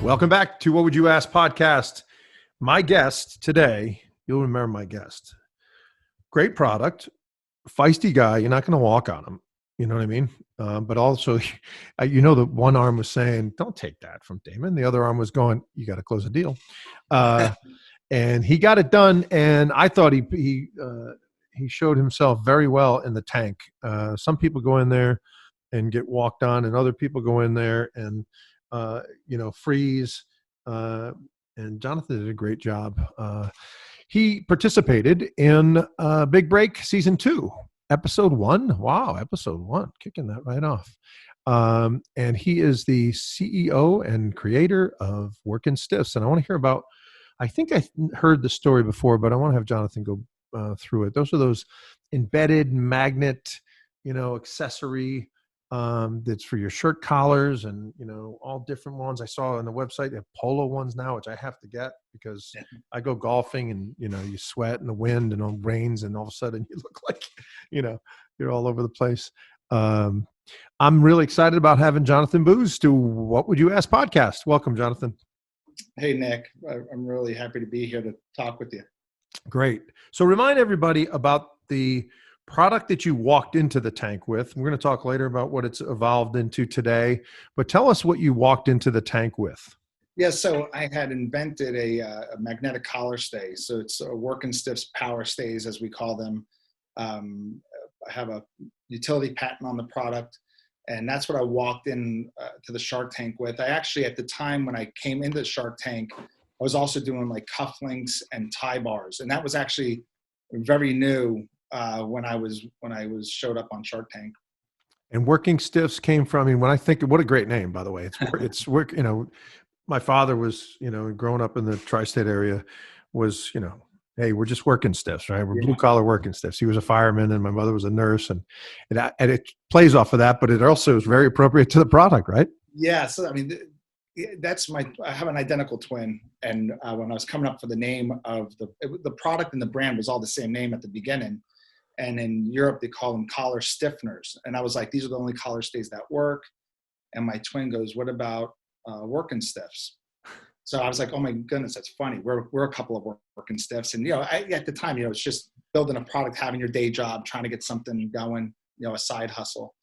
Welcome back to What Would You Ask podcast. My guest today, you'll remember my guest. Great product, feisty guy. You're not going to walk on him. You know what I mean? But also, the one arm was saying, don't take that from Damon. The other arm was going, you got to close a deal. And he got it done. And I thought he showed himself very well in the tank. Some people go in there and get walked on, and other people go in there and freeze. And Jonathan did a great job. He participated in Big Break Season 2, Episode 1. Wow, Episode 1, kicking that right off. And he is the CEO and creator of Wurkin Stiffs. And I want to hear about, I think I heard the story before, but I want to have Jonathan go through it. Those are those embedded magnet, accessory that's for your shirt collars and, all different ones. I saw on the website, they have polo ones now, which I have to get because I go golfing and, you sweat in the wind and it rains and all of a sudden you look like, you're all over the place. I'm really excited about having Jonathan Booz to What Would You Ask podcast. Welcome, Jonathan. Hey, Nick. I'm really happy to be here to talk with you. Great. So remind everybody about the product that you walked into the tank with. We're going to talk later about what it's evolved into today, but tell us what you walked into the tank with. Yeah, so I had invented a magnetic collar stay. So it's a Wurkin Stiffs power stays, as we call them. I have a utility patent on the product, and that's what I walked in to the Shark Tank with. I actually, at the time when I came into the Shark Tank, I was also doing like cufflinks and tie bars, and that was actually very new when I showed up on Shark Tank. And Wurkin Stiffs came from, when I think, what a great name, by the way. It's work. My father was, growing up in the tri-state area, was, hey, we're just Wurkin Stiffs, right? We're blue collar Wurkin Stiffs. He was a fireman, and my mother was a nurse, and it plays off of that, but it also is very appropriate to the product, right? Yeah. So I have an identical twin, and when I was coming up for the name of the product and the brand was all the same name at the beginning. And in Europe, they call them collar stiffeners. And I was like, these are the only collar stays that work. And my twin goes, what about Wurkin Stiffs? So I was like, oh my goodness, that's funny. We're a couple of Wurkin Stiffs. And, at the time, it's just building a product, having your day job, trying to get something going, a side hustle.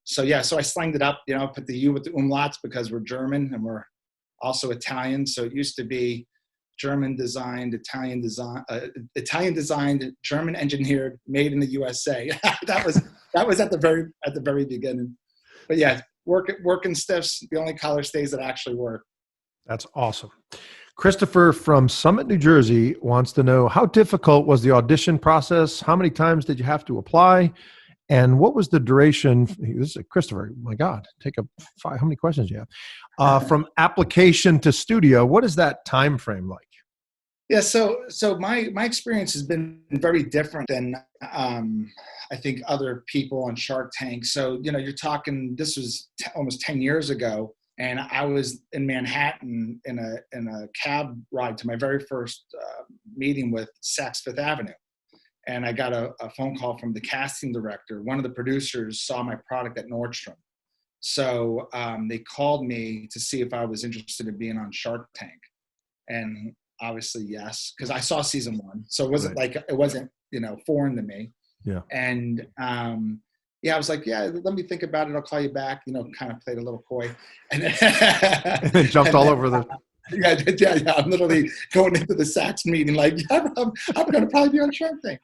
So, so I slanged it up, put the U with the umlauts because we're German and we're also Italian. So it used to be German designed, Italian designed, German engineered, made in the USA. that was at the very beginning. But yeah, Wurkin Stiffs, the only collar stays that actually work. That's awesome. Christopher from Summit, New Jersey wants to know, how difficult was the audition process? How many times did you have to apply? And what was the duration? This is Christopher. My God, take up 5. How many questions do you have? From application to studio, what is that time frame like? Yeah, so my experience has been very different than I think other people on Shark Tank. So you're talking. This was almost 10 years ago, and I was in Manhattan in a cab ride to my very first meeting with Saks Fifth Avenue. And I got a phone call from the casting director. One of the producers saw my product at Nordstrom. So they called me to see if I was interested in being on Shark Tank. And obviously, yes, because I saw season 1. So it wasn't foreign to me. Yeah. And I was like, yeah, let me think about it. I'll call you back, kind of played a little coy. And then jumped all over the... Yeah. I'm literally going into the Saks meeting like, I'm going to probably be on Shark Tank.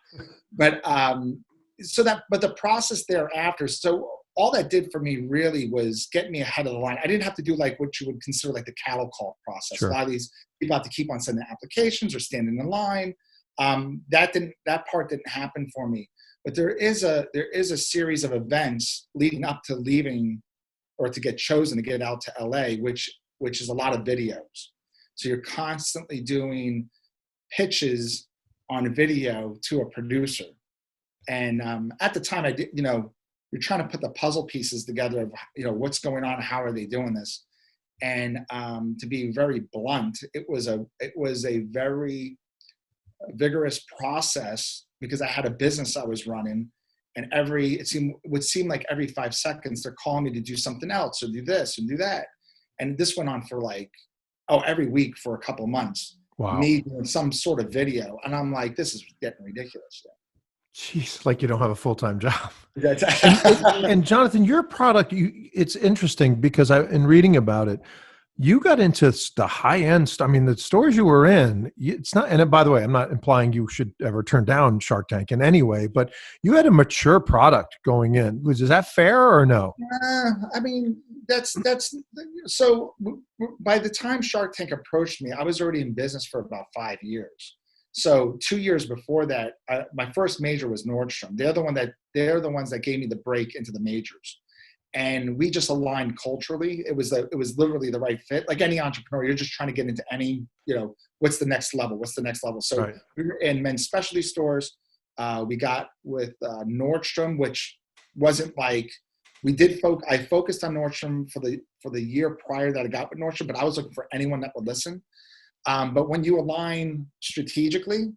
But but the process thereafter, so all that did for me really was get me ahead of the line. I didn't have to do like what you would consider like the cattle call process. Sure. A lot of these people have to keep on sending applications or standing in line. That part didn't happen for me. But there is a series of events leading up to leaving or to get chosen to get out to LA, which is a lot of videos. So you're constantly doing pitches on video to a producer. And at the time I did, you're trying to put the puzzle pieces together of, what's going on, how are they doing this? And to be very blunt, it was a very vigorous process because I had a business I was running, and it would seem like every 5 seconds they're calling me to do something else or do this and do that. And this went on for like every week for a couple of months. Wow. Me doing some sort of video. And I'm like, this is getting ridiculous. Jeez, like you don't have a full-time job. That's And Jonathan, your product, it's interesting because in reading about it, you got into the high end stuff. I mean, the stores you were in, it's not, and by the way, I'm not implying you should ever turn down Shark Tank in any way, but you had a mature product going in. Is that fair or no? I mean, that's so by the time Shark Tank approached me, I was already in business for about 5 years. So 2 years before that, my first major was Nordstrom. They're the ones that gave me the break into the majors. And we just aligned culturally. It was literally the right fit. Like any entrepreneur, you're just trying to get into any, what's the next level? So right. We were in men's specialty stores. We got with Nordstrom, which wasn't like, I focused on Nordstrom for the year prior that I got with Nordstrom, but I was looking for anyone that would listen. But when you align strategically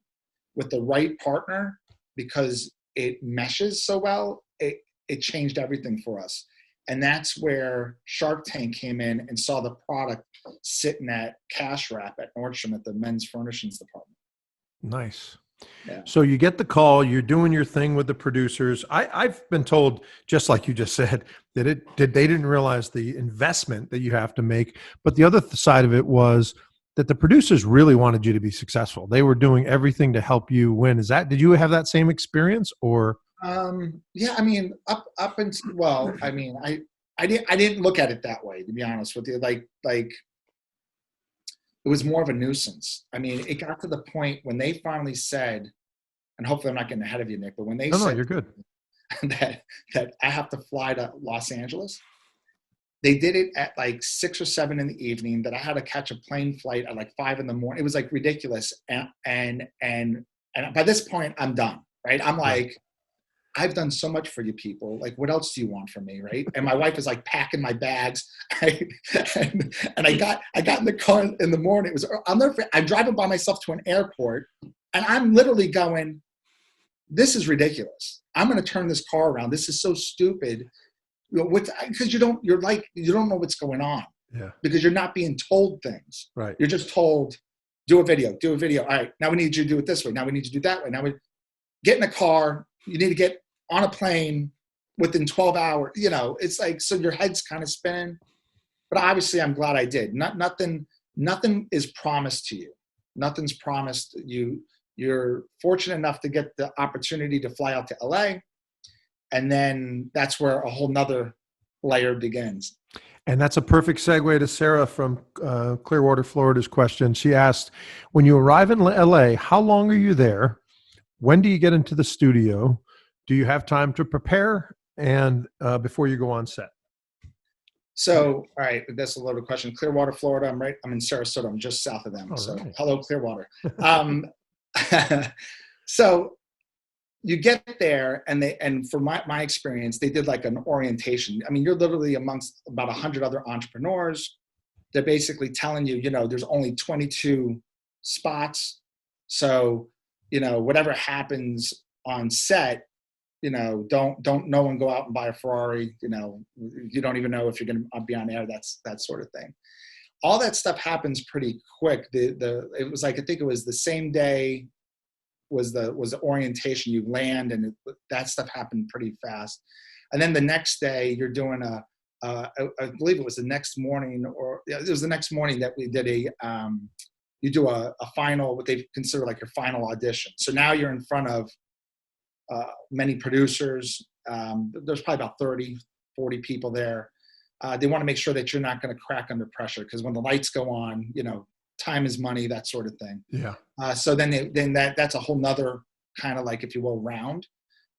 with the right partner, because it meshes so well, it changed everything for us. And that's where Shark Tank came in and saw the product sitting at cash wrap at Nordstrom at the men's furnishings department. Nice. Yeah. So you get the call, you're doing your thing with the producers. I've been told, just like you just said, that they didn't realize the investment that you have to make. But the other side of it was that the producers really wanted you to be successful. They were doing everything to help you win. Did you have that same experience or? Yeah, I mean, up until, well, I mean, I didn't look at it that way, to be honest with you. Like it was more of a nuisance. I mean, it got to the point when they finally said, and hopefully I'm not getting ahead of you, Nick, but when they said, no, you're good. that I have to fly to Los Angeles, they did it at like 6 or 7 in the evening, that I had to catch a plane flight at like 5 in the morning. It was like ridiculous. And by this point I'm done, right? I'm like, I've done so much for you people. Like, what else do you want from me, right? And my wife is like packing my bags, and I got in the car in the morning. I'm driving by myself to an airport, and I'm literally going, "This is ridiculous. I'm going to turn this car around. This is so stupid." Because you don't know what's going on. Yeah. Because you're not being told things. Right. You're just told, do a video. All right, now we need you to do it this way. Now we need you to do that way. Now we get in a car. You need to get on a plane within 12 hours. It's like, so your head's kind of spinning. But obviously I'm glad I did. Nothing is promised to you. Nothing's promised you. You're fortunate enough to get the opportunity to fly out to LA. And then that's where a whole nother layer begins. And that's a perfect segue to Sarah from Clearwater, Florida's question. She asked, when you arrive in LA, how long are you there? When do you get into the studio? Do you have time to prepare? And before you go on set? So, all right, that's a loaded question. Clearwater, Florida. I'm in Sarasota. I'm just south of them. All so right. Hello, Clearwater. So you get there, and from my experience, they did like an orientation. I mean, you're literally amongst about 100 other entrepreneurs. They're basically telling you, there's only 22 spots. So, whatever happens on set, don't no one go out and buy a Ferrari. You don't even know if you're going to be on air. That sort of thing. All that stuff happens pretty quick. It was like, I think it was the same day was the orientation. You land, and that stuff happened pretty fast. And then the next day you're doing I believe it was the next morning, it was the next morning that we did you do a final, what they consider like your final audition. So now you're in front of many producers. There's probably about 30, 40 people there. They want to make sure that you're not going to crack under pressure, because when the lights go on, time is money, that sort of thing. Yeah. So then that's a whole nother kind of like, if you will, round.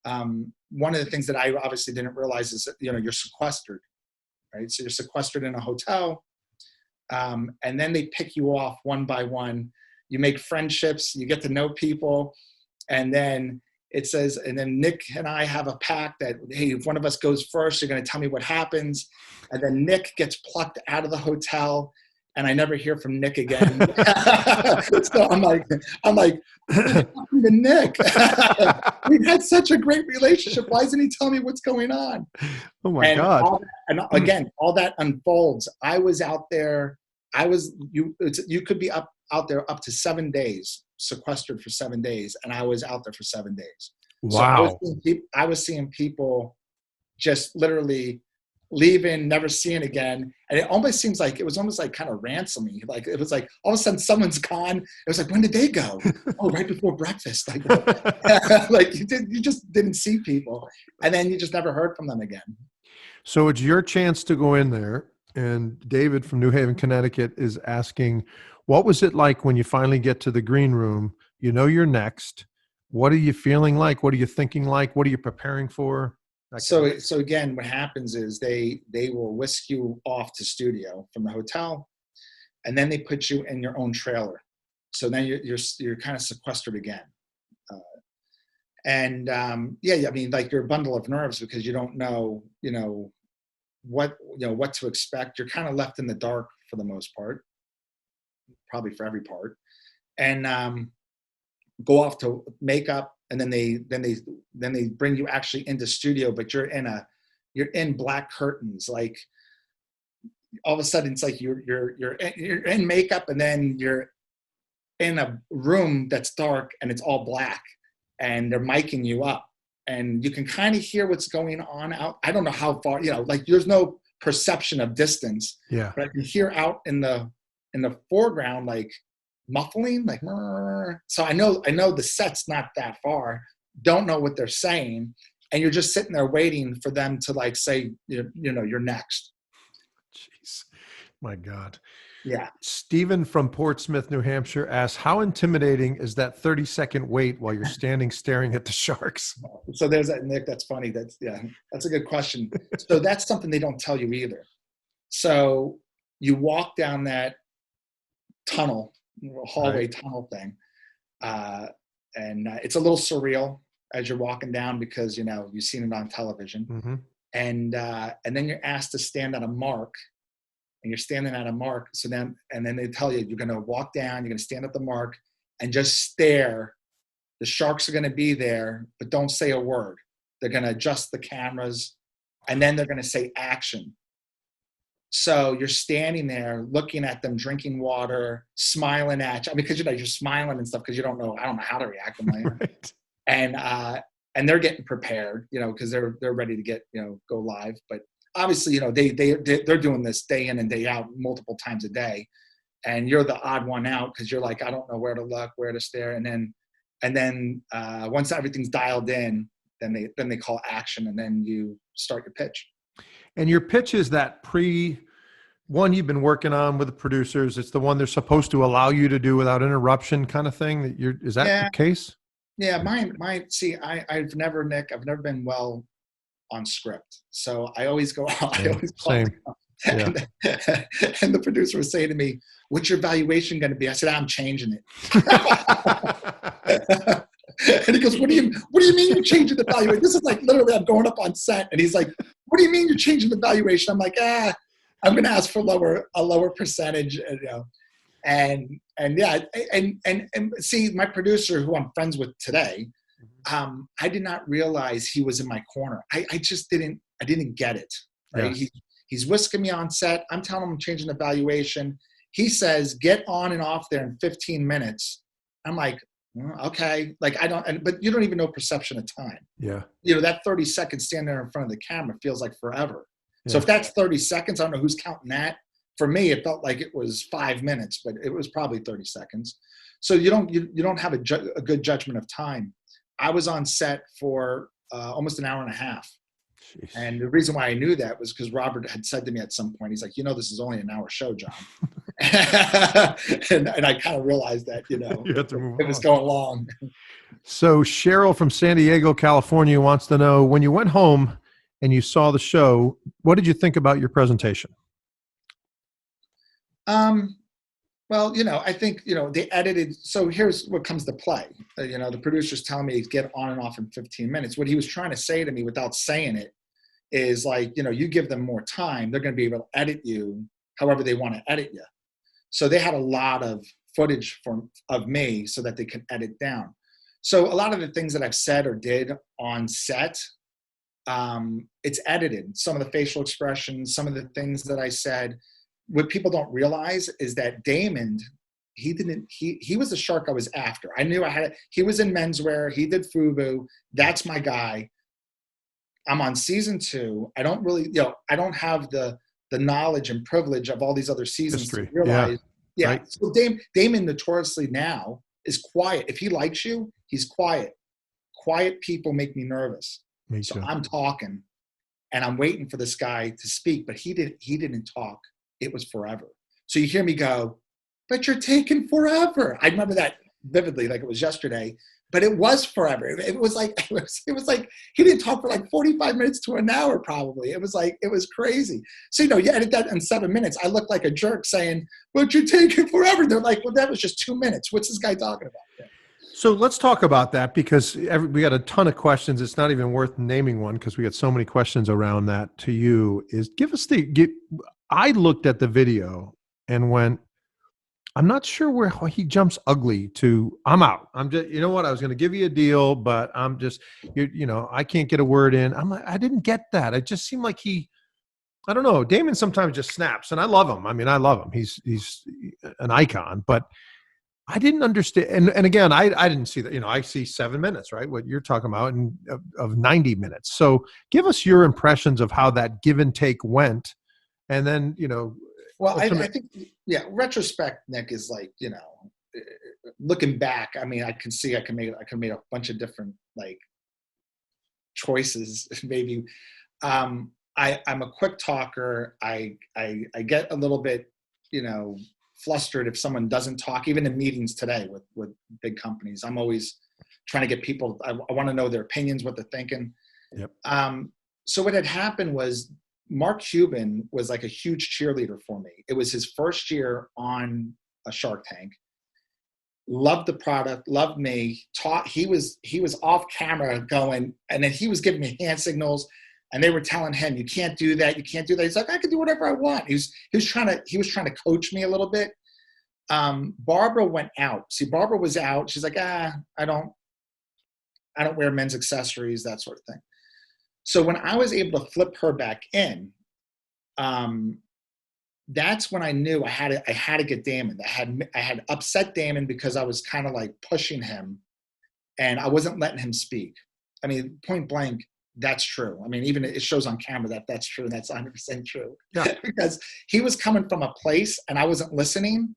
One of the things that I obviously didn't realize is that, you're sequestered, right? So you're sequestered in a hotel, and then they pick you off one by one. You make friendships, you get to know people, and then it says, and then Nick and I have a pact that, hey, if one of us goes first, you're going to tell me what happens. And then Nick gets plucked out of the hotel, and I never hear from Nick again. So I'm like, what happened to Nick? We've had such a great relationship. Why isn't he telling me what's going on? Oh my God. Again, all that unfolds. I was out there. you could be out there up to 7 days, sequestered for 7 days, and I was out there for 7 days. Wow. So I was seeing people just literally leaving, never seeing again. And it almost seems like it was almost like kind of ransoming. Like it was like all of a sudden someone's gone. It was like, when did they go? Oh, right before breakfast. Like, like you just didn't see people. And then you just never heard from them again. So it's your chance to go in there. And David from New Haven, Connecticut is asking, what was it like when you finally get to the green room? You know you're next. What are you feeling like? What are you thinking like? What are you preparing for? So again, what happens is they will whisk you off to studio from the hotel, and then they put you in your own trailer. So then you're kind of sequestered again. I mean, like you're a bundle of nerves because you don't know, what to expect. You're kind of left in the dark for the most part, probably for every part, and go off to makeup. And then they bring you actually into studio, but you're in black curtains. Like all of a sudden, it's like you're in makeup, and then you're in a room that's dark and it's all black, and they're miking you up, and you can kind of hear what's going on out. I don't know how far, like there's no perception of distance. Yeah. But I can hear out in the foreground, like muffling, like, so I know the set's not that far, don't know what they're saying, and you're just sitting there waiting for them to like say, you're next. Jeez, my God. Yeah. Stephen from Portsmouth, New Hampshire asks, how intimidating is that 30-second wait while you're standing staring at the sharks? So there's that, Nick. That's funny. That's a good question. So that's something they don't tell you either. So you walk down that tunnel, hallway tunnel thing, and it's a little surreal as you're walking down because you've seen it on television. Mm-hmm. And then you're asked to stand at a mark, and you're standing at a mark. So then they tell you you're going to walk down, you're going to stand at the mark and just stare. The sharks are going to be there, but don't say a word. They're going to adjust the cameras, and then they're going to say action. So you're standing there looking at them, drinking water, smiling at you. I mean, because you're smiling and stuff because I don't know how to react. Right. And they're getting prepared, because they're ready to get go live. But obviously, they're doing this day in and day out, multiple times a day, and you're the odd one out because you're like, I don't know where to look, where to stare, and then once everything's dialed in, then they call action, and then you start your pitch. And your pitch is that one you've been working on with the producers. It's the one they're supposed to allow you to do without interruption, kind of thing. Is that the case? Yeah, mine. See, I've never been well on script, so I always go out. I always same. Yeah. And the producer was saying to me, "What's your valuation going to be?" I said, "I'm changing it." And he goes, what do you mean you're changing the valuation? This is like literally I'm going up on set, and he's like, what do you mean you're changing the valuation? I'm like, I'm going to ask for a lower percentage, and see, my producer, who I'm friends with today, I did not realize he was in my corner. I just didn't get it. Right? Yeah. He's whisking me on set. I'm telling him I'm changing the valuation. He says, get on and off there in 15 minutes. I'm like, okay. Like but you don't even know perception of time. Yeah. That 30 seconds standing there in front of the camera feels like forever. Yeah. So if that's 30 seconds, I don't know who's counting that. For me, it felt like it was 5 minutes, but it was probably 30 seconds. So you don't have a good judgment of time. I was on set for almost an hour and a half. Jeez. And the reason why I knew that was because Robert had said to me at some point, he's like, this is only an hour show, John. and I kind of realized that, it was going long. So Cheryl from San Diego, California wants to know, when you went home and you saw the show, what did you think about your presentation? Well, I think, they edited. So here's what comes to play. The producer's telling me get on and off in 15 minutes. What he was trying to say to me without saying it is like, you give them more time, they're going to be able to edit you however they want to edit you. So they had a lot of footage of me so that they could edit down. So a lot of the things that I've said or did on set, it's edited. Some of the facial expressions, some of the things that I said, what people don't realize is that Damon, he was the shark I was after. I knew he was in menswear. He did FUBU. That's my guy. I'm on season 2. I don't really, I don't have the knowledge and privilege of all these other seasons History. to realize. Yeah. Right. So Damon notoriously now is quiet. If he likes you, he's quiet. Quiet people make me nervous. Me So too. I'm talking and I'm waiting for this guy to speak, but he didn't talk. It was forever. So you hear me go, but you're taking forever. I remember that vividly, like it was yesterday, but it was forever. It was like he didn't talk for like 45 minutes to an hour probably. It was crazy. So, you edit that in 7 minutes. I look like a jerk saying, but you're taking forever. They're like, well, that was just 2 minutes. What's this guy talking about? Yeah. So let's talk about that, because we got a ton of questions. It's not even worth naming one because we got so many questions around that. To you is I looked at the video and went, I'm not sure where he jumps ugly to. I'm out. I'm just, you know what? I was going to give you a deal, but I'm just, I can't get a word in. I'm like, I didn't get that. It just seemed like I don't know. Damon sometimes just snaps, and I love him. I mean, I love him. He's an icon, but I didn't understand. And again, I didn't see that. I see 7 minutes, right? What you're talking about, and of 90 minutes. So give us your impressions of how that give and take went, and then Well, I think, retrospect, Nick, is like, looking back. I mean, I can see I can make a bunch of different like choices. Maybe I'm a quick talker. I get a little bit, flustered if someone doesn't talk, even in meetings today with big companies. I'm always trying to get people. I want to know their opinions, what they're thinking. Yep. So what had happened was, Mark Cuban was like a huge cheerleader for me. It was his first year on a Shark Tank. Loved the product, loved me. He was off camera going, and then he was giving me hand signals, and they were telling him, "You can't do that. You can't do that." He's like, "I can do whatever I want." He was trying to coach me a little bit. Barbara went out. See, Barbara was out. She's like, I don't wear men's accessories, that sort of thing. So when I was able to flip her back in, that's when I knew I had to get Damon. I had upset Damon because I was kind of like pushing him, and I wasn't letting him speak. I mean, point blank, that's true. I mean, even it shows on camera that's true. That's 100% true. Yeah. Because he was coming from a place, and I wasn't listening,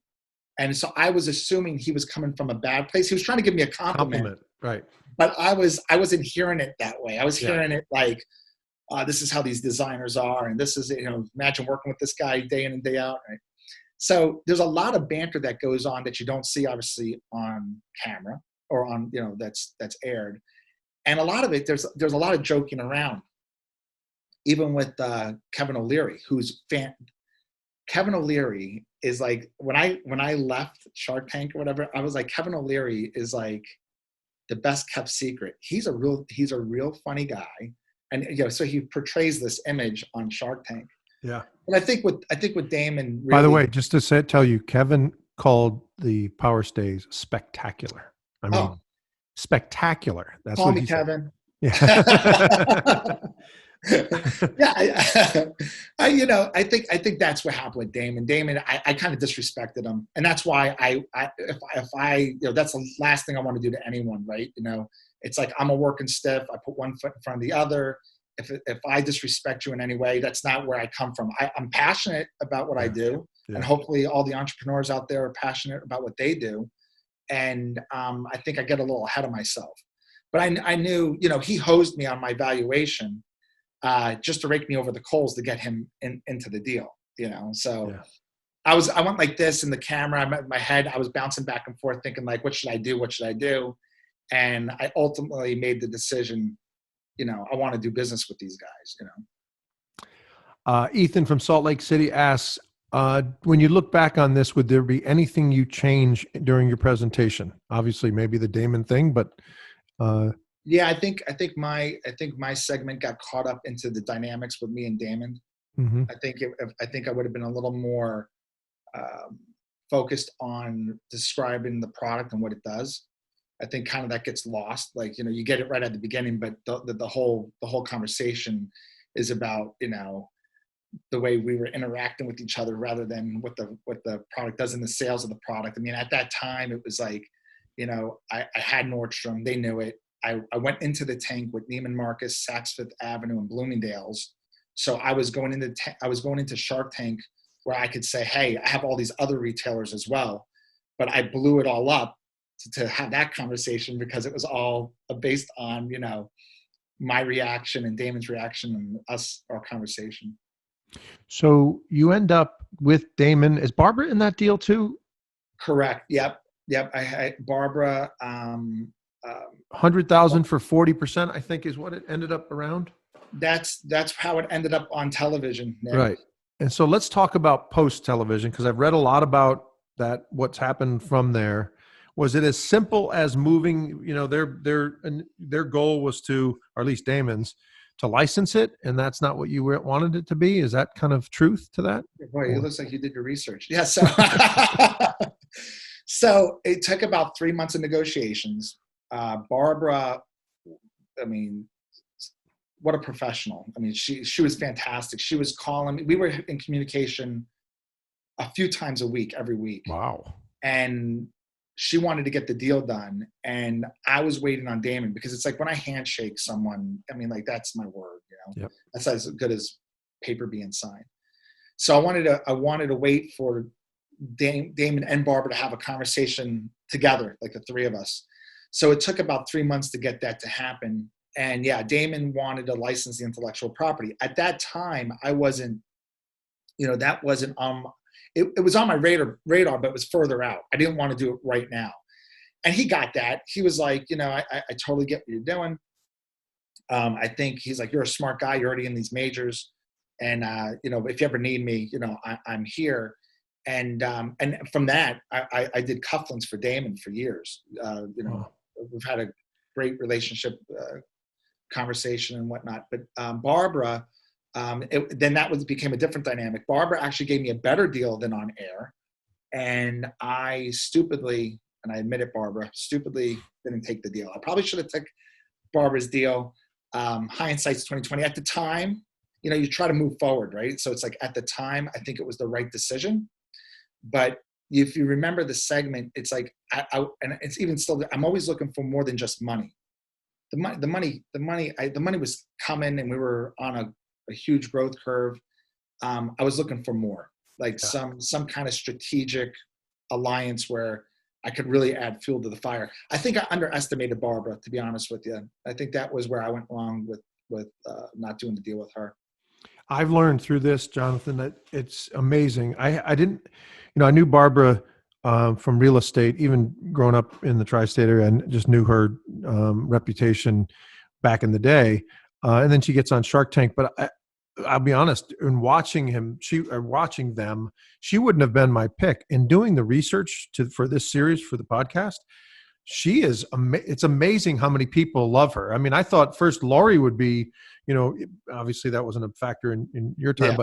and so I was assuming he was coming from a bad place. He was trying to give me a compliment. Right. But I wasn't hearing it that way. I was hearing it like, this is how these designers are, and this is, imagine working with this guy day in and day out. Right? So there's a lot of banter that goes on that you don't see obviously on camera or on, that's aired. And a lot of it, there's a lot of joking around, even with Kevin O'Leary, Kevin O'Leary is like, when I left Shark Tank or whatever, I was like, Kevin O'Leary is like the best kept secret. He's a real funny guy. And so he portrays this image on Shark Tank. Yeah. But I think with Damon, really, by the way, just to tell you, Kevin called the Power Stays spectacular. I mean, spectacular. That's call what me he Kevin. Said. Yeah. I think that's what happened with Damon. Damon, I kind of disrespected him, and that's why if I that's the last thing I want to do to anyone, right? It's like, I'm a working stiff. I put one foot in front of the other. If I disrespect you in any way, that's not where I come from. I'm passionate about what I do, and hopefully all the entrepreneurs out there are passionate about what they do. And I think I get a little ahead of myself. But I knew, he hosed me on my valuation just to rake me over the coals to get him into the deal. So I went like this in the camera. My head, I was bouncing back and forth thinking like, what should I do? What should I do? And I ultimately made the decision, I want to do business with these guys, Ethan from Salt Lake City asks, when you look back on this, would there be anything you change during your presentation? Obviously, maybe the Damon thing, but yeah, I think my segment got caught up into the dynamics with me and Damon. Mm-hmm. I think I would have been a little more focused on describing the product and what it does. I think kind of that gets lost. Like, you get it right at the beginning, but the whole conversation is about, the way we were interacting with each other rather than what the product does in the sales of the product. I mean, at that time it was like, I had Nordstrom, they knew it. I went into the tank with Neiman Marcus, Saks Fifth Avenue, and Bloomingdale's. So I was going into Shark Tank where I could say, hey, I have all these other retailers as well, but I blew it all up to have that conversation because it was all based on, my reaction and Damon's reaction and our conversation. So you end up with Damon. Is Barbara in that deal too? Correct. Yep. Barbara, 100,000 for 40%, I think is what it ended up around. That's how it ended up on television, Nick. Right. And so let's talk about post television, because I've read a lot about that, what's happened from there. Was it as simple as moving, their goal was to, or at least Damon's, to license it, and that's not what you wanted it to be? Is that kind of truth to that? Boy, it looks like you did your research. Yeah, so so it took about 3 months of negotiations. Barbara, I mean, what a professional. I mean, she was fantastic. She was calling me. We were in communication a few times a week, every week. Wow. And she wanted to get the deal done. And I was waiting on Damon, because it's like when I handshake someone, I mean, like, that's my word, Yep. That's as good as paper being signed. So I wanted to wait for Damon and Barbara to have a conversation together, like the three of us. So it took about 3 months to get that to happen. And yeah, Damon wanted to license the intellectual property. At that time, I wasn't, that wasn't it was on my radar, but it was further out. I didn't want to do it right now. And he got that. He was like, I totally get what you're doing. I think he's like, you're a smart guy. You're already in these majors. And, if you ever need me, I'm here. And from that, I did cufflinks for Damon for years. We've had a great relationship, conversation and whatnot. But Barbara, then became a different dynamic. Barbara actually gave me a better deal than on air. And I stupidly, and I admit it, Barbara, stupidly didn't take the deal. I probably should have took Barbara's deal. Hindsight's 2020. At the time, you try to move forward, right? So it's like, at the time, I think it was the right decision. But if you remember the segment, it's like, and it's even still, I'm always looking for more than just money. The money was coming, and we were on a huge growth curve. I was looking for more, like some kind of strategic alliance where I could really add fuel to the fire. I think I underestimated Barbara, to be honest with you. I think that was where I went wrong with not doing the deal with her. I've learned through this, Jonathan, that it's amazing. I didn't, I knew Barbara from real estate, even growing up in the tri-state area, and just knew her reputation back in the day. And then she gets on Shark Tank. But I'll be honest, in watching them, she wouldn't have been my pick. In doing the research for this series, for the podcast, she is, it's amazing how many people love her. I mean, I thought first Laurie would be, obviously that wasn't a factor in your time,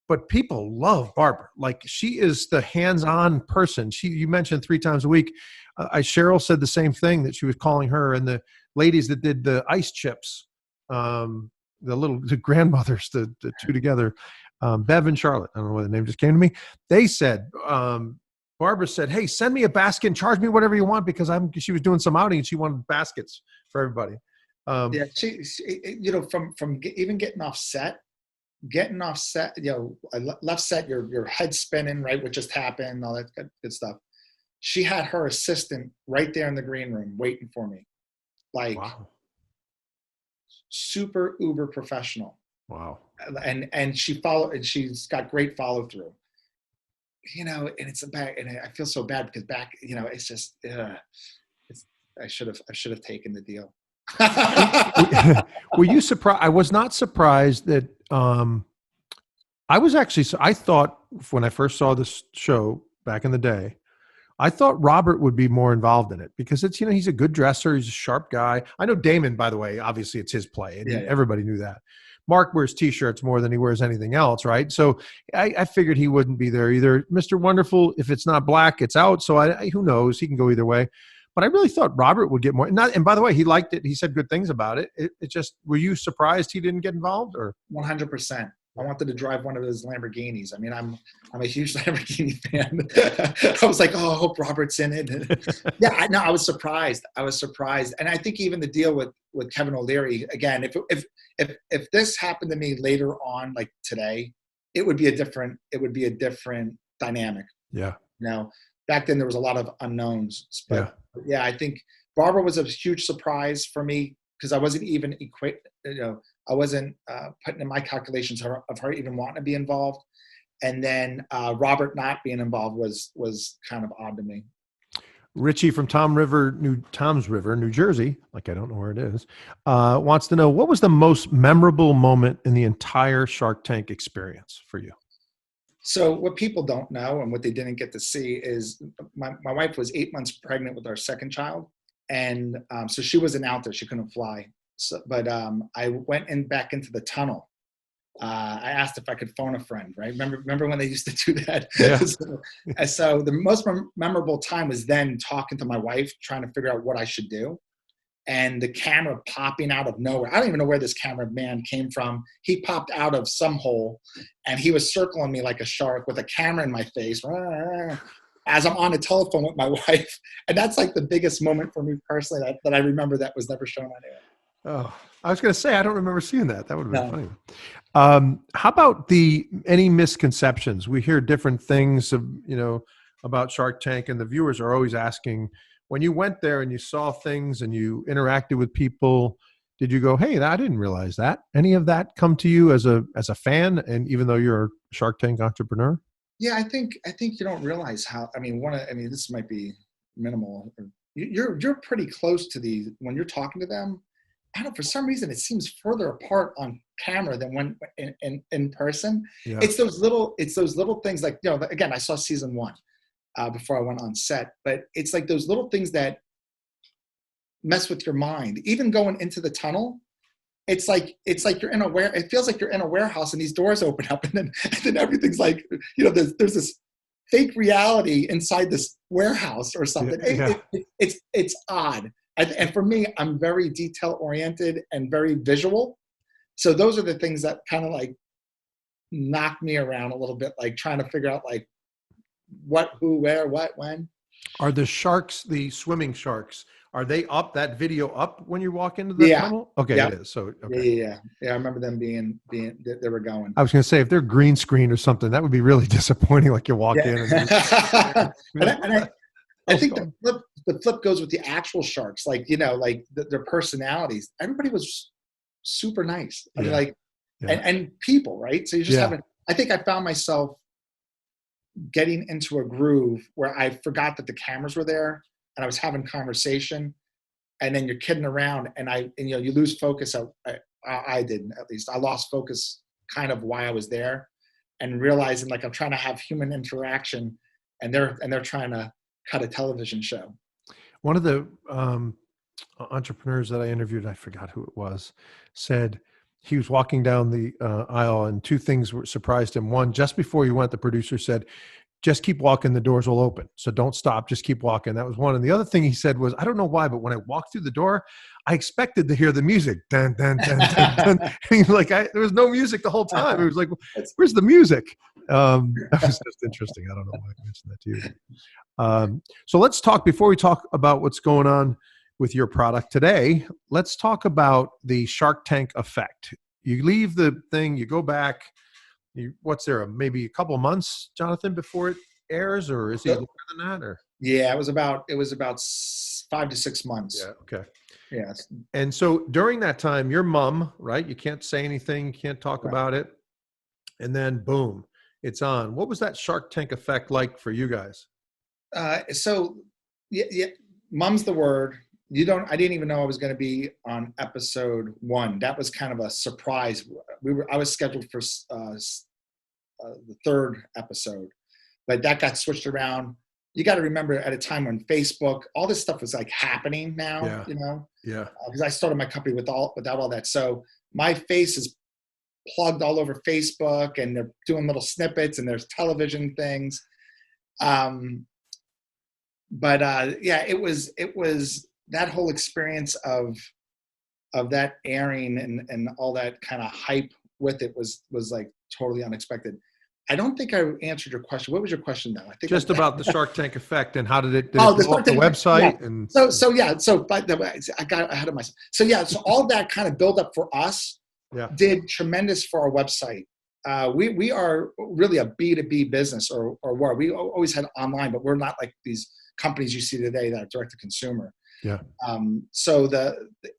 but people love Barbara. Like, she is the hands-on person. You mentioned 3 times a week. Cheryl said the same thing, that she was calling her, and the ladies that did the ice chips, the grandmothers, the two together, Bev and Charlotte, I don't know why the name just came to me. They said, Barbara said, hey, send me a basket and charge me whatever you want, because she was doing some outing and she wanted baskets for everybody. She from even getting off set, left set, your head spinning, right? What just happened, all that good stuff. She had her assistant right there in the green room waiting for me. Like, wow. Super uber professional. Wow. And she's got great follow through. And it's and I feel so bad because it's just, I should have taken the deal. Were you surprised? I was not surprised that, I thought when I first saw this show back in the day, I thought Robert would be more involved in it, because it's, he's a good dresser. He's a sharp guy. I know Damon, by the way, obviously it's his play, and everybody knew that. Mark wears T-shirts more than he wears anything else, right? So I figured he wouldn't be there either. Mr. Wonderful, if it's not black, it's out. So who knows? He can go either way. But I really thought Robert would get more. And by the way, he liked it. He said good things about it. It just, were you surprised he didn't get involved, or? 100%. I wanted to drive one of those Lamborghinis. I mean, I'm a huge Lamborghini fan. I was like, oh, I hope Robert's in it. Yeah, I was surprised. And I think even the deal with Kevin O'Leary, again, if this happened to me later on, like today, it would be a different dynamic. Yeah. Back then there was a lot of unknowns. But yeah, I think Barbara was a huge surprise for me because I wasn't even I wasn't putting in my calculations of her even wanting to be involved. And then Robert not being involved was kind of odd to me. Richie from Toms River, New Jersey, like I don't know where it is, wants to know, what was the most memorable moment in the entire Shark Tank experience for you? So what people don't know and what they didn't get to see is my wife was 8 months pregnant with our second child. And so she wasn't out there. She couldn't fly. So, but I went back into the tunnel. I asked if I could phone a friend, right? Remember when they used to do that? Yeah. So the most memorable time was then talking to my wife, trying to figure out what I should do. And the camera popping out of nowhere. I don't even know where this cameraman came from. He popped out of some hole and he was circling me like a shark with a camera in my face as I'm on the telephone with my wife. And that's like the biggest moment for me personally that I remember that was never shown on air. Oh, I was going to say, I don't remember seeing that. That would have been funny. How about any misconceptions? We hear different things about Shark Tank, and the viewers are always asking, when you went there and you saw things and you interacted with people, did you go, hey, I didn't realize that? Any of that come to you as a fan, and even though you're a Shark Tank entrepreneur? Yeah, I think you don't realize how. This might be minimal. You're pretty close to when you're talking to them. I don't know, for some reason it seems further apart on camera than when in person. Yeah. It's those little things like, again, I saw season 1 before I went on set, but it's like those little things that mess with your mind. Even going into the tunnel, it's like you're it feels like you're in a warehouse and these doors open up and then everything's like, there's this fake reality inside this warehouse or something. Yeah. It's odd. And for me, I'm very detail oriented and very visual. So those are the things that kind of like knock me around a little bit, like trying to figure out like what, who, where, what, when. Are the swimming sharks, are they up, that video up when you walk into the tunnel? Okay, yep. It is. So okay. Yeah. I remember them being they were going. I was going to say, if they're green screen or something, that would be really disappointing. Like you walk in and I think the flip goes with the actual sharks, like, their personalities. Everybody was super nice. I mean, and people, right? So you just haven't, I think I found myself getting into a groove where I forgot that the cameras were there and I was having conversation, and then you're kidding around and you lose focus. I did, at least. I lost focus kind of why I was there, and realizing like I'm trying to have human interaction and they're trying to cut a television show. One of the entrepreneurs that I interviewed, I forgot who it was, said he was walking down the aisle and two things surprised him. One, just before he went, the producer said, just keep walking, the doors will open. So don't stop, just keep walking. That was one. And the other thing he said was, I don't know why, but when I walked through the door, I expected to hear the music. Dun, dun, dun, dun, dun. And he was like, there was no music the whole time. It was like, where's the music? That was just interesting. I don't know why I mentioned that to you. So let's talk, before we talk about what's going on with your product today, let's talk about the Shark Tank effect. You leave the thing, you go back, what's there, maybe a couple of months, Jonathan, before it airs, or is it longer than that? Or yeah, it was about 5 to 6 months. Yeah, okay. Yes. And so during that time, your mom, right? You can't say anything, you can't talk about it, and then boom, it's on. What was that Shark Tank effect like for you guys? So mom's the word. I didn't even know I was going to be on episode 1. That was kind of a surprise. I was scheduled for the 3rd episode, but that got switched around. You got to remember, at a time when Facebook, all this stuff was like happening now, because I started my company without all that. So my face is plugged all over Facebook, and they're doing little snippets, and there's television things. It was that whole experience of that airing and all that kind of hype with it was like totally unexpected. I don't think I answered your question. What was your question now? I think just about the Shark Tank effect and how did it the blow up the website? Yeah. And So by the way, I got ahead of myself. So all that kind of build up for us did tremendous for our website. We are really a B2B business, or we always had online, but we're not like these companies you see today that are direct to consumer. Yeah. So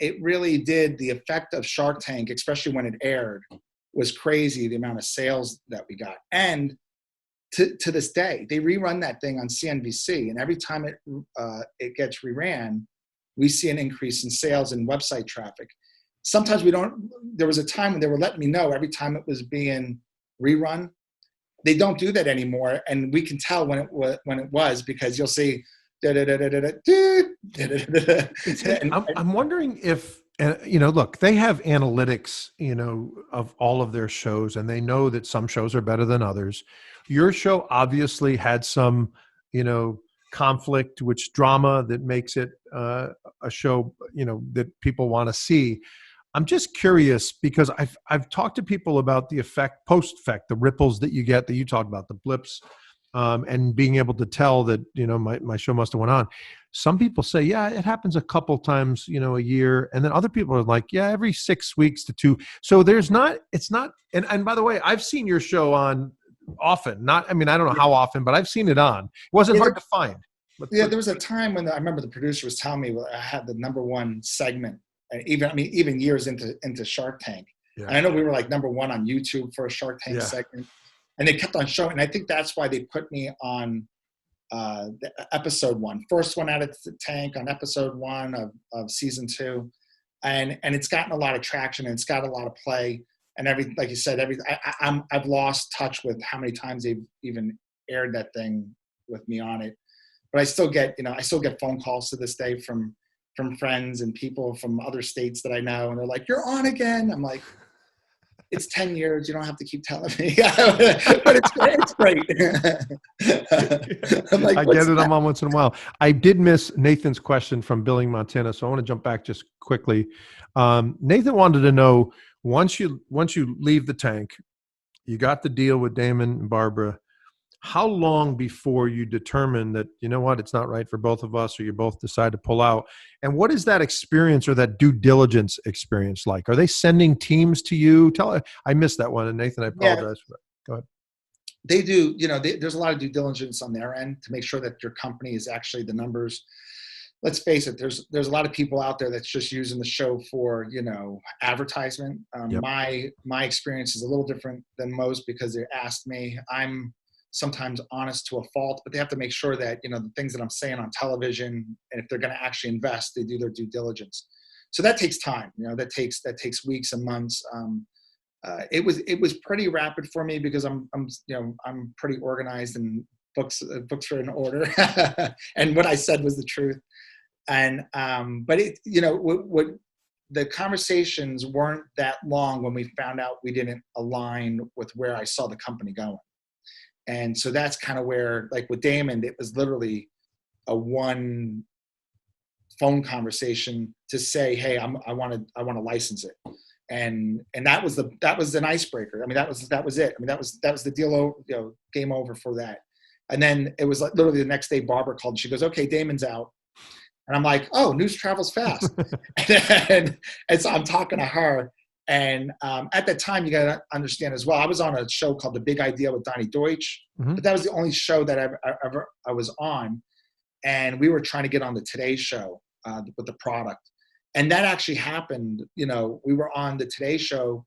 it really did, the effect of Shark Tank, especially when it aired, was crazy. The amount of sales that we got, and to this day, they rerun that thing on CNBC, and every time it gets reran, we see an increase in sales and website traffic. Sometimes we don't. There was a time when they were letting me know every time it was being rerun. They don't do that anymore, and we can tell when it was because you'll see. I'm wondering if, look, they have analytics, of all of their shows, and they know that some shows are better than others. Your show obviously had some, conflict, which drama that makes it a show, that people want to see. I'm just curious because I've talked to people about the post effect, the ripples that you get, that you talked about, the blips, and being able to tell that, my show must have went on. Some people say, yeah, it happens a couple times, a year. And then other people are like, yeah, every 6 weeks to 2. So it's not, and by the way, I've seen your show on often, I don't know how often, but I've seen it on. It wasn't hard to find. There was a time when I remember the producer was telling me I had the #1 segment, and even years into Shark Tank. Yeah. And I know we were like #1 on YouTube for a Shark Tank segment, and they kept on showing. And I think that's why they put me on the episode 1, first one out of the tank on episode 1 of season 2, and it's gotten a lot of traction and it's got a lot of play and like you said, I've lost touch with how many times they've even aired that thing with me on it, but I still get phone calls to this day from friends and people from other states that I know, and they're like, "You're on again." I'm like, it's 10 years. You don't have to keep telling me. But it's great. Like, I get it. I'm on once in a while. I did miss Nathan's question from Billy, Montana, so I want to jump back just quickly. Nathan wanted to know, once you leave the tank, you got the deal with Damon and Barbara, how long before you determine that, you know what, it's not right for both of us, or you both decide to pull out? And what is that experience, or that due diligence experience, like? Are they sending teams to you? I missed that one. And Nathan, I apologize for that. Go ahead. They do, there's a lot of due diligence on their end to make sure that your company is actually the numbers. Let's face it, there's a lot of people out there that's just using the show for, advertisement. Yep. My experience is a little different than most, because they asked me. I'm sometimes honest to a fault, but they have to make sure that, the things that I'm saying on television, and if they're going to actually invest, they do their due diligence. So that takes time, that takes weeks and months. It was pretty rapid for me, because I'm pretty organized, and books are in order. And what I said was the truth. And, but what the conversations weren't that long when we found out we didn't align with where I saw the company going. And so that's kind of where, like with Damon, it was literally a one phone conversation to say, "Hey, I want to license it," and that was an icebreaker. I mean, that was it. I mean, that was the deal. Game over for that. And then it was like literally the next day, Barbara called and she goes, "Okay, Damon's out," and I'm like, "Oh, news travels fast," and so I'm talking to her. And at that time, you got to understand as well, I was on a show called The Big Idea with Donnie Deutsch, mm-hmm. but that was the only show that I was on. And we were trying to get on the Today Show with the product. And that actually happened. We were on the Today Show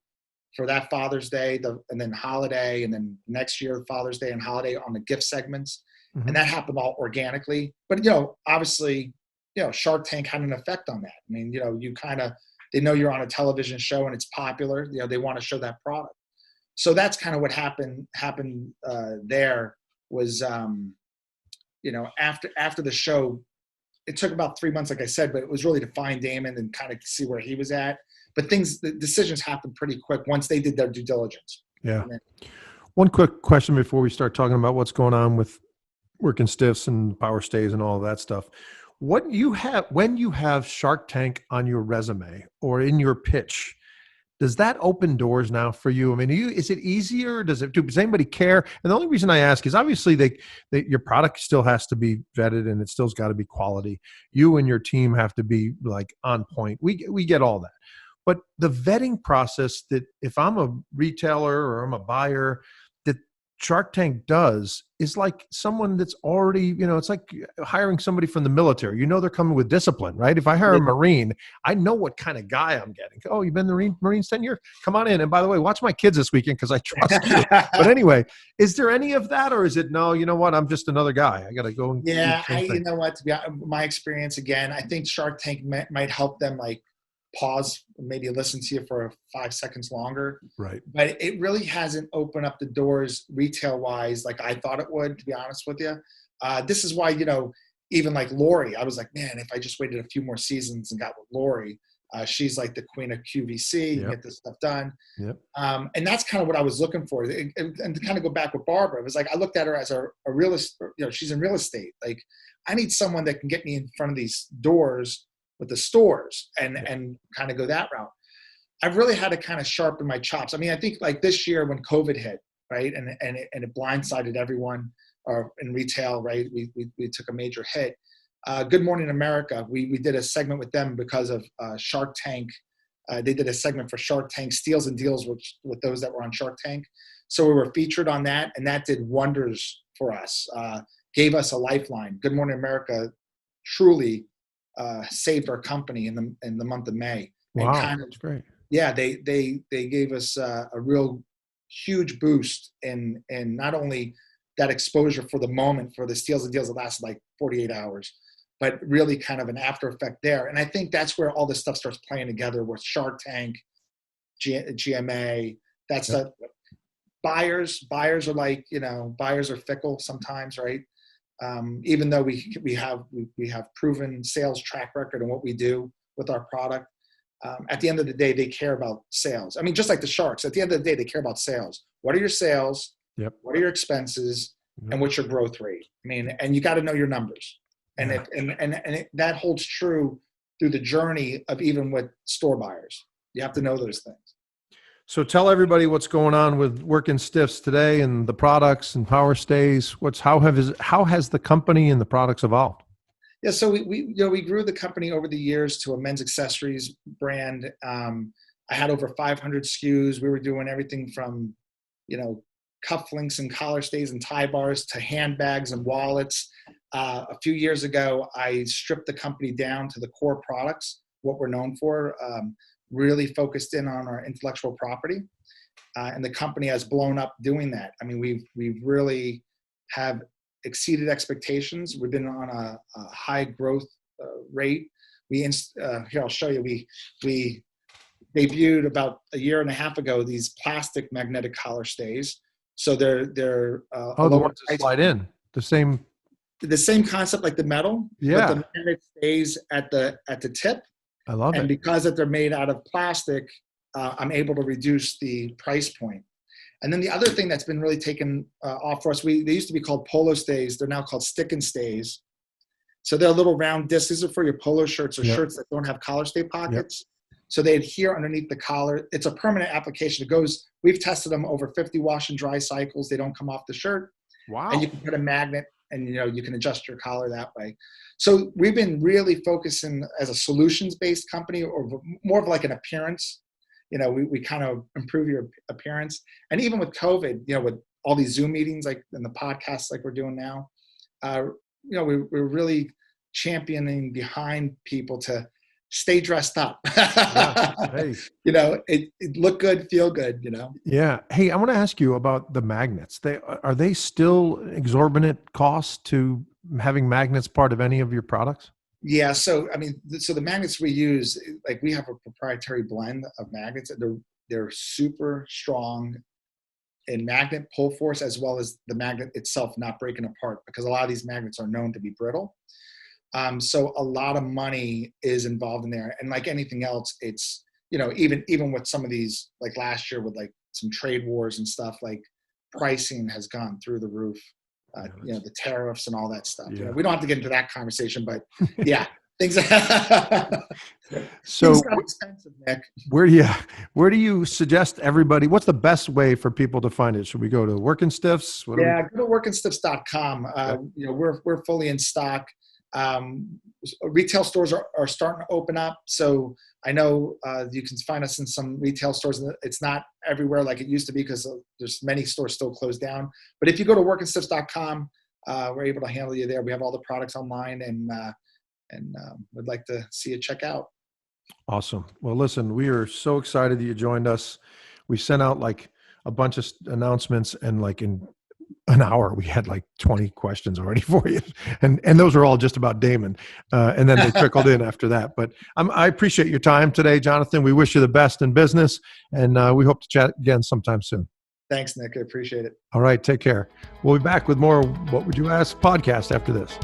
for that Father's Day, and then holiday, and then next year, Father's Day and holiday on the gift segments. Mm-hmm. And that happened all organically. But, obviously, Shark Tank had an effect on that. I mean, you kind of, they know you're on a television show and it's popular. They want to show that product. So that's kind of what happened there was, after the show, it took about 3 months, like I said, but it was really to find Damon and kind of see where he was at. But the decisions happened pretty quick once they did their due diligence. Yeah. One quick question before we start talking about what's going on with Wurkin stiffs and power stays and all of that stuff. When you have Shark Tank on your resume or in your pitch, Does that open doors now for you? I mean, is it easier? Does anybody care? And the only reason I ask is obviously your product still has to be vetted and it still's got to be quality. You and your team have to be like on point. We get all that. But the vetting process, that if I'm a retailer or I'm a buyer, that Shark Tank does is like someone that's already, it's like hiring somebody from the military. They're coming with discipline, right? If I hire a Marine, I know what kind of guy I'm getting. Oh, you've been the Marines 10 years? Come on in. And by the way, watch my kids this weekend because I trust you. But anyway, is there any of that, or is it, no, you know what? I'm just another guy. I got to go. And you know what, to be honest, my experience, again, I think Shark Tank might help them like pause, maybe listen to you for 5 seconds longer. Right. But it really hasn't opened up the doors retail wise like I thought it would, to be honest with you. This is why, even like Lori, I was like, man, if I just waited a few more seasons and got with Lori, she's like the queen of QVC, Yep. get this stuff done. Yep. And that's kind of what I was looking for. And to kind of go back with Barbara, it was like, I looked at her as a realist, she's in real estate. Like, I need someone that can get me in front of these doors with the stores and kind of go that route. I've really had to kind of sharpen my chops. I mean, I think like this year when COVID hit, right, and it blindsided everyone in retail, right, we took a major hit. Good Morning America, we did a segment with them because of Shark Tank. They did a segment for Shark Tank Steals and Deals with those that were on Shark Tank. So we were featured on that, and that did wonders for us. Gave us a lifeline. Good Morning America truly saved our company in the month of May. Wow, that's great. Yeah, they gave us a real huge boost in not only that exposure for the moment for the steals and deals that lasted like 48 hours, but really kind of an after effect there. And I think that's where all this stuff starts playing together with Shark Tank, GMA. That's the buyers are like, buyers are fickle sometimes, right? Even though we have proven sales track record and what we do with our product, at the end of the day, they care about sales. I mean, just like the sharks, at the end of the day, they care about sales. What are your sales? Yep. What are your expenses? Yep. And what's your growth rate? I mean, and you got to know your numbers. And that holds true through the journey of even with store buyers. You have to know those things. So tell everybody what's going on with Wurkin Stiffs today and the products and Power Stays. How has the company and the products evolved? Yeah, so we grew the company over the years to a men's accessories brand. I had over 500 SKUs. We were doing everything from, cufflinks and collar stays and tie bars to handbags and wallets. A few years ago, I stripped the company down to the core products, what we're known for. Really focused in on our intellectual property, and the company has blown up doing that. I mean, we've really have exceeded expectations. We've been on a high growth rate. Here, I'll show you. We debuted about a year and a half ago these plastic magnetic collar stays. So they're the ones that slide in, the same concept like the metal. Yeah, but the magnet stays at the tip. I love it. And because that they're made out of plastic, I'm able to reduce the price point. And then the other thing that's been really taken off for us, they used to be called polo stays. They're now called stick and stays. So they're little round discs. These are for your polo shirts or shirts that don't have collar stay pockets. Yep. So they adhere underneath the collar. It's a permanent application. We've tested them over 50 wash and dry cycles. They don't come off the shirt. Wow. And you can put a magnet and you can adjust your collar that way. So we've been really focusing as a solutions-based company, or more of like an appearance. We kind of improve your appearance. And even with COVID, with all these Zoom meetings, like in the podcasts, like we're doing now, we're really championing behind people to stay dressed up. Yeah. Hey. It look good, feel good, Yeah. Hey, I want to ask you about the magnets. Are they still exorbitant costs to having magnets part of any of your products? Yeah. So, the magnets we use, like we have a proprietary blend of magnets. They're super strong in magnet pull force, as well as the magnet itself not breaking apart, because a lot of these magnets are known to be brittle. So a lot of money is involved in there. And like anything else, it's, even with some of these, like last year with like some trade wars and stuff, like pricing has gone through the roof, the tariffs and all that stuff. Yeah. We don't have to get into that conversation, but yeah, Things, So things got expensive, Nick. where do you suggest everybody? What's the best way for people to find it? Should we go to Wurkin Stiffs? What do Yeah, go to workandstiffs.com. We're fully in stock. Retail stores are starting to open up. So I know you can find us in some retail stores. It's not everywhere like it used to be because there's many stores still closed down. But if you go to workandstiffs.com, we're able to handle you there. We have all the products online, and would like to see you check out. Awesome. Well, listen, we are so excited that you joined us. We sent out like a bunch of announcements, and like in an hour, we had like 20 questions already for you. And those are all just about Damon. And then they trickled in after that. But I appreciate your time today, Jonathan. We wish you the best in business, and we hope to chat again sometime soon. Thanks, Nick. I appreciate it. All right. Take care. We'll be back with more What Would You Ask podcast after this.